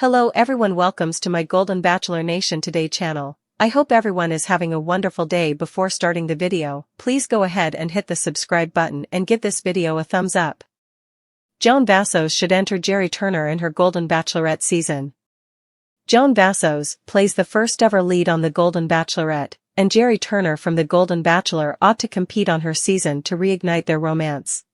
Hello everyone, welcomes to my Golden Bachelor Nation Today channel. I hope everyone is having a wonderful day. Before starting the video, please go ahead and hit the subscribe button and give this video a thumbs up. Joan Vassos should enter Gerry Turner in her Golden Bachelorette season. Joan Vassos plays the first ever lead on the Golden Bachelorette, and Gerry Turner from the Golden Bachelor ought to compete on her season to reignite their romance.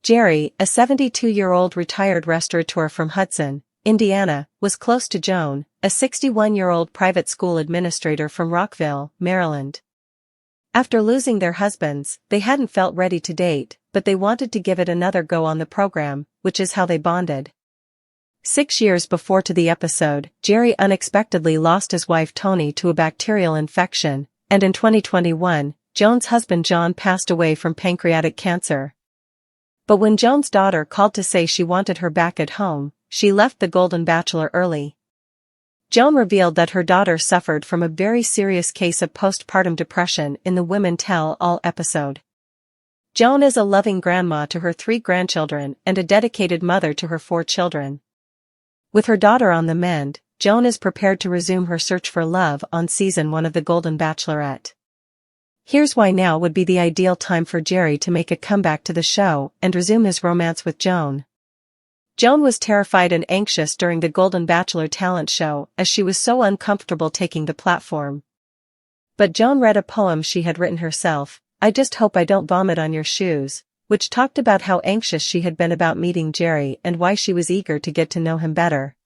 Gerry, a 72-year-old retired restaurateur from Hudson, Indiana, was close to Joan, a 61-year-old private school administrator from Rockville, Maryland. After losing their husbands, they hadn't felt ready to date, but they wanted to give it another go on the program, which is how they bonded. 6 years before to the episode, Gerry unexpectedly lost his wife Toni to a bacterial infection, and in 2021, Joan's husband John passed away from pancreatic cancer. But when Joan's daughter called to say she wanted her back at home, she left the Golden Bachelor early. Joan revealed that her daughter suffered from a very serious case of postpartum depression in the Women Tell All episode. Joan is a loving grandma to her 3 grandchildren and a dedicated mother to her 4 children. With her daughter on the mend, Joan is prepared to resume her search for love on season 1 of the Golden Bachelorette. Here's why now would be the ideal time for Gerry to make a comeback to the show and resume his romance with Joan. Joan was terrified and anxious during the Golden Bachelor talent show as she was so uncomfortable taking the platform. But Joan read a poem she had written herself, "I Just Hope I Don't Vomit on Your Shoes," which talked about how anxious she had been about meeting Gerry and why she was eager to get to know him better.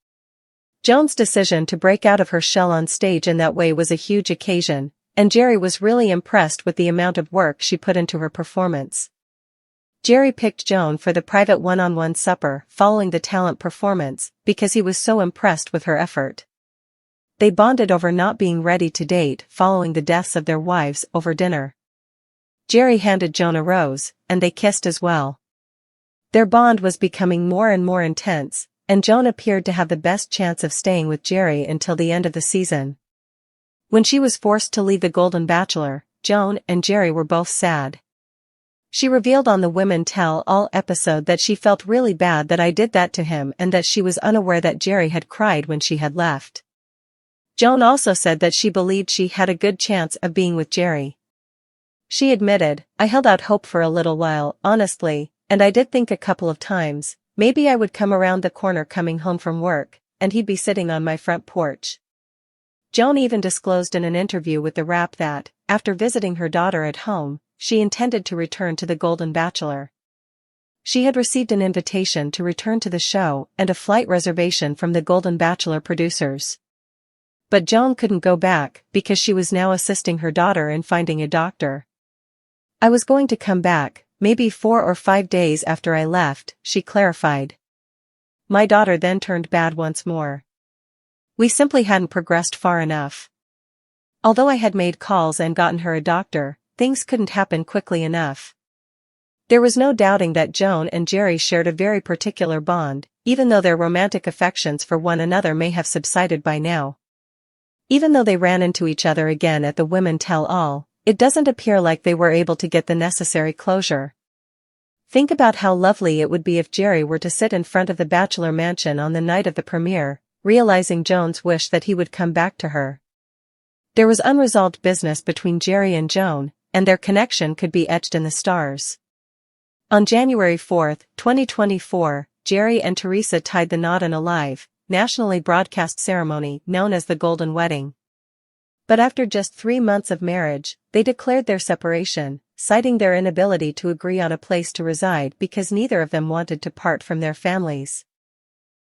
Joan's decision to break out of her shell on stage in that way was a huge occasion, and Gerry was really impressed with the amount of work she put into her performance. Gerry picked Joan for the private one-on-one supper following the talent performance because he was so impressed with her effort. They bonded over not being ready to date following the deaths of their wives over dinner. Gerry handed Joan a rose, and they kissed as well. Their bond was becoming more and more intense, and Joan appeared to have the best chance of staying with Gerry until the end of the season. When she was forced to leave the Golden Bachelor, Joan and Gerry were both sad. She revealed on the Women Tell All episode that she felt really bad that I did that to him and that she was unaware that Gerry had cried when she had left. Joan also said that she believed she had a good chance of being with Gerry. She admitted, "I held out hope for a little while, honestly, and I did think a couple of times, maybe I would come around the corner coming home from work, and he'd be sitting on my front porch." Joan even disclosed in an interview with The Wrap that, after visiting her daughter at home, she intended to return to the Golden Bachelor. She had received an invitation to return to the show and a flight reservation from the Golden Bachelor producers. But Joan couldn't go back because she was now assisting her daughter in finding a doctor. "I was going to come back, maybe 4 or 5 days after I left," she clarified. "My daughter then turned bad once more. We simply hadn't progressed far enough. Although I had made calls and gotten her a doctor, things couldn't happen quickly enough." There was no doubting that Joan and Gerry shared a very particular bond, even though their romantic affections for one another may have subsided by now. Even though they ran into each other again at the Women Tell All, it doesn't appear like they were able to get the necessary closure. Think about how lovely it would be if Gerry were to sit in front of the Bachelor mansion on the night of the premiere, realizing Joan's wish that he would come back to her. There was unresolved business between Gerry and Joan, and their connection could be etched in the stars. On January 4, 2024, Gerry and Theresa tied the knot in a live, nationally broadcast ceremony known as the Golden Wedding. But after just 3 months of marriage, they declared their separation, citing their inability to agree on a place to reside because neither of them wanted to part from their families.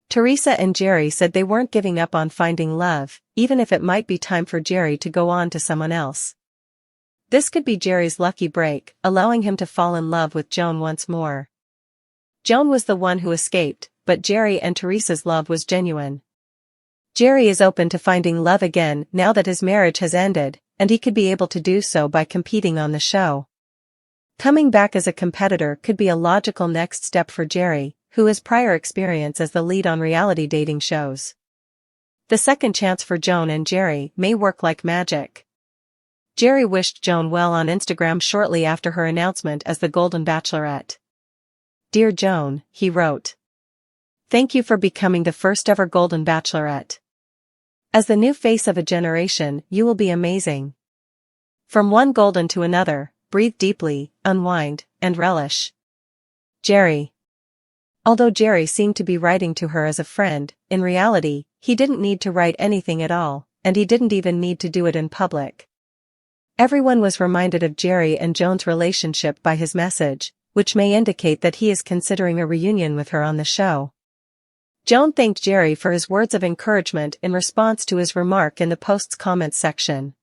Theresa and Gerry said they weren't giving up on finding love, even if it might be time for Gerry to go on to someone else. This could be Gerry's lucky break, allowing him to fall in love with Joan once more. Joan was the one who escaped, but Gerry and Theresa's love was genuine. Gerry is open to finding love again now that his marriage has ended, and he could be able to do so by competing on the show. Coming back as a competitor could be a logical next step for Gerry, who has prior experience as the lead on reality dating shows. The second chance for Joan and Gerry may work like magic. Gerry wished Joan well on Instagram shortly after her announcement as the Golden Bachelorette. "Dear Joan," he wrote. Thank you for becoming the first ever Golden Bachelorette. As the new face of a generation, you will be amazing. From one golden to another, breathe deeply, unwind, and relish. Gerry. Although Gerry seemed to be writing to her as a friend, in reality, he didn't need to write anything at all, and he didn't even need to do it in public. Everyone was reminded of Gerry and Joan's relationship by his message, which may indicate that he is considering a reunion with her on the show. Joan thanked Gerry for his words of encouragement in response to his remark in the post's comments section.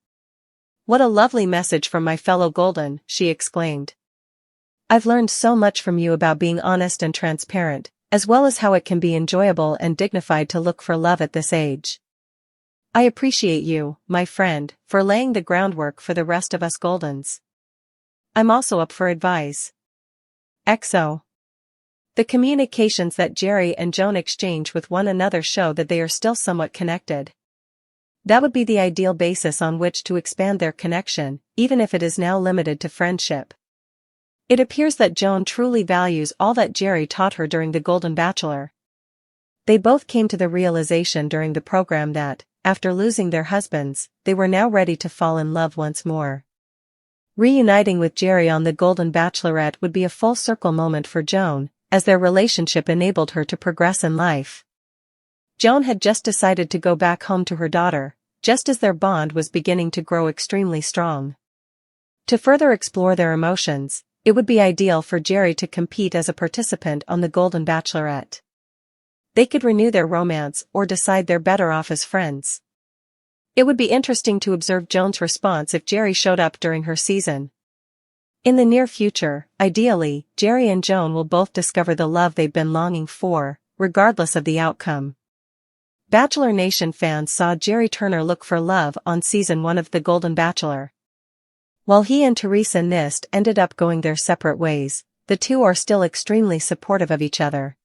"What a lovely message from my fellow Golden," she exclaimed. "I've learned so much from you about being honest and transparent, as well as how it can be enjoyable and dignified to look for love at this age. I appreciate you, my friend, for laying the groundwork for the rest of us Goldens. I'm also up for advice. XO." The communications that Gerry and Joan exchange with one another show that they are still somewhat connected. That would be the ideal basis on which to expand their connection, even if it is now limited to friendship. It appears that Joan truly values all that Gerry taught her during the Golden Bachelor. They both came to the realization during the program that, after losing their husbands, they were now ready to fall in love once more. Reuniting with Gerry on the Golden Bachelorette would be a full-circle moment for Joan, as their relationship enabled her to progress in life. Joan had just decided to go back home to her daughter, just as their bond was beginning to grow extremely strong. To further explore their emotions, it would be ideal for Gerry to compete as a participant on the Golden Bachelorette. They could renew their romance or decide they're better off as friends. It would be interesting to observe Joan's response if Gerry showed up during her season. In the near future, ideally, Gerry and Joan will both discover the love they've been longing for, regardless of the outcome. Bachelor Nation fans saw Gerry Turner look for love on season 1 of The Golden Bachelor. While he and Theresa Nist ended up going their separate ways, the two are still extremely supportive of each other.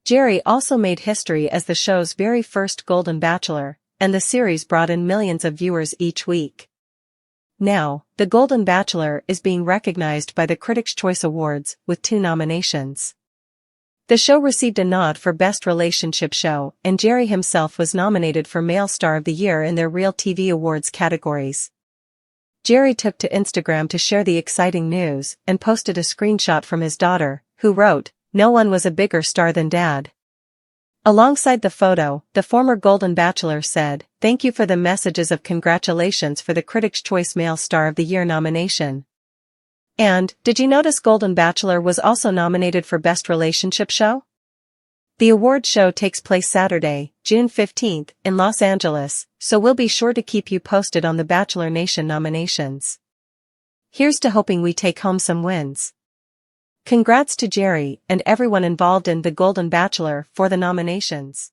Gerry also made history as the show's very first Golden Bachelor, and the series brought in millions of viewers each week. Now, The Golden Bachelor is being recognized by the Critics' Choice Awards, with 2 nominations. The show received a nod for Best Relationship Show, and Gerry himself was nominated for Male Star of the Year in their Real TV Awards categories. Gerry took to Instagram to share the exciting news, and posted a screenshot from his daughter, who wrote, "No one was a bigger star than Dad." Alongside the photo, the former Golden Bachelor said, "Thank you for the messages of congratulations for the Critics' Choice Male Star of the Year nomination." And, did you notice Golden Bachelor was also nominated for Best Relationship Show? The award show takes place Saturday, June 15th, in Los Angeles, so we'll be sure to keep you posted on the Bachelor Nation nominations. Here's to hoping we take home some wins. Congrats to Gerry and everyone involved in The Golden Bachelor for the nominations.